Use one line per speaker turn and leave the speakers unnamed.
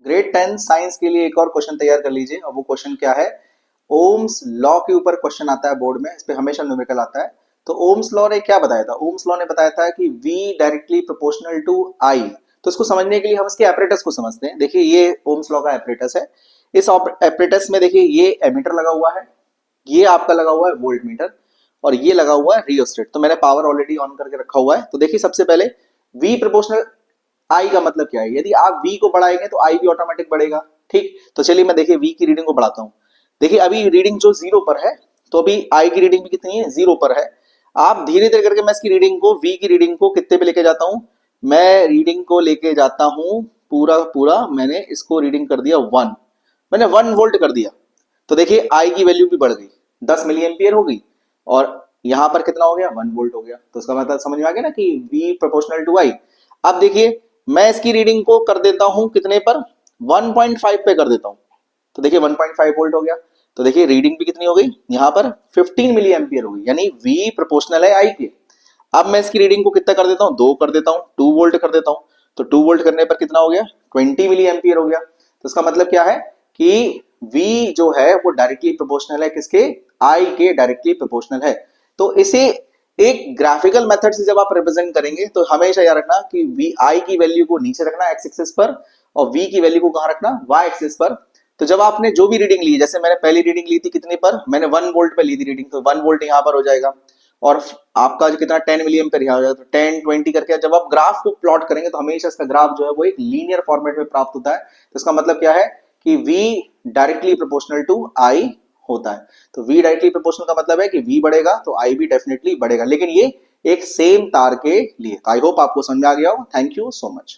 Grade 10 science के लिए एक और क्वेश्चन तैयार कर लीजिए। अब वो क्वेश्चन क्या है, ओम्स लॉ के ऊपर क्वेश्चन आता है बोर्ड में, इस पे हमेशा न्यूमेरिकल आता है। तो ओम्स लॉ ने क्या बताया था, ओम्स लॉ ने बताया था कि V directly proportional to I। तो इसको समझने के लिए हम इसके एपरेटस को समझते हैं। देखिए ये ओम्स लॉ का एपरेटस है। इस एपरेटस में देखिए ये एमीटर लगा हुआ है, ये आपका लगा हुआ है वोल्ट मीटर, और ये लगा हुआ है रियोस्टेट। तो मैंने पावर ऑलरेडी ऑन करके रखा हुआ है। तो देखिए सबसे पहले V प्रोपोर्शनल I का मतलब क्या है, यदि आप V को बढ़ाएंगे तो I भी ऑटोमेटिक बढ़ेगा। ठीक, तो चलिए मैं देखिए V की रीडिंग को बढ़ाता हूं। देखिए अभी रीडिंग जो जीरो पर है, तो अभी I की रीडिंग भी कितनी है, जीरो पर है। आप धीरे धीरे करके मैं इसकी रीडिंग को, V की रीडिंग को कितने पे लेके जाता हूं, मैं रीडिंग को लेके जाता हूं पूरा पूरा, मैंने इसको रीडिंग कर दिया 1, मैंने 1 वोल्ट कर दिया। तो देखिए आई की वैल्यू भी बढ़ गई, 10 मिली एम्पियर हो गई, और यहां पर कितना हो गया, 1 वोल्ट हो गया। तो इसका मतलब समझ में आ गया ना कि V प्रोपोर्शनल टू I। अब देखिए मैं इसकी रीडिंग को कर देता हूं कितने पर, 1.5 पे कर देता हूं। तो देखिए 1.5 वोल्ट हो गया। तो देखिए रीडिंग भी कितनी हो गई, यहां पर 15 मिली एम्पियर हो गई, यानी V प्रोपोर्शनल है I के। अब मैं इसकी रीडिंग को कितना कर देता हूं, 2 कर देता हूं, 2 वोल्ट कर देता हूं। तो 2 वोल्ट करने पर कितना हो गया, 20 मिली एम्पियर हो गया। तो इसका मतलब क्या है कि V जो है वो डायरेक्टली प्रोपोर्शनल है किसके, I के डायरेक्टली प्रोपोर्शनल है। तो इसे एक ग्राफिकल मेथड से जब आप रिप्रेजेंट करेंगे तो हमेशा याद रखना कि V I की वैल्यू को नीचे रखना एक्स एक्सिस पर, और V की वैल्यू को कहां रखना, Y एक्सिस पर। तो जब आपने जो भी रीडिंग ली, जैसे मैंने पहली रीडिंग ली थी कितने पर, मैंने 1 वोल्ट पे ली थी रीडिंग, तो 1 वोल्ट यहां पर हो जाएगा, और आपका जो कितना 10 मिली एम्पियर यहाँ हो जाएगा। तो 10 20 करके जब आप ग्राफ को प्लॉट करेंगे तो हमेशा इसका ग्राफ जो है वो एक लीनियर फॉर्मेट में प्राप्त होता है। तो इसका मतलब क्या है कि V directly proportional to I होता है। तो V डायरेक्टली प्रोपोर्शनल का मतलब है कि V बढ़ेगा तो I भी डेफिनेटली बढ़ेगा, लेकिन ये एक सेम तार के लिए। आई होप आपको समझ में आ गया हो। Thank you so much.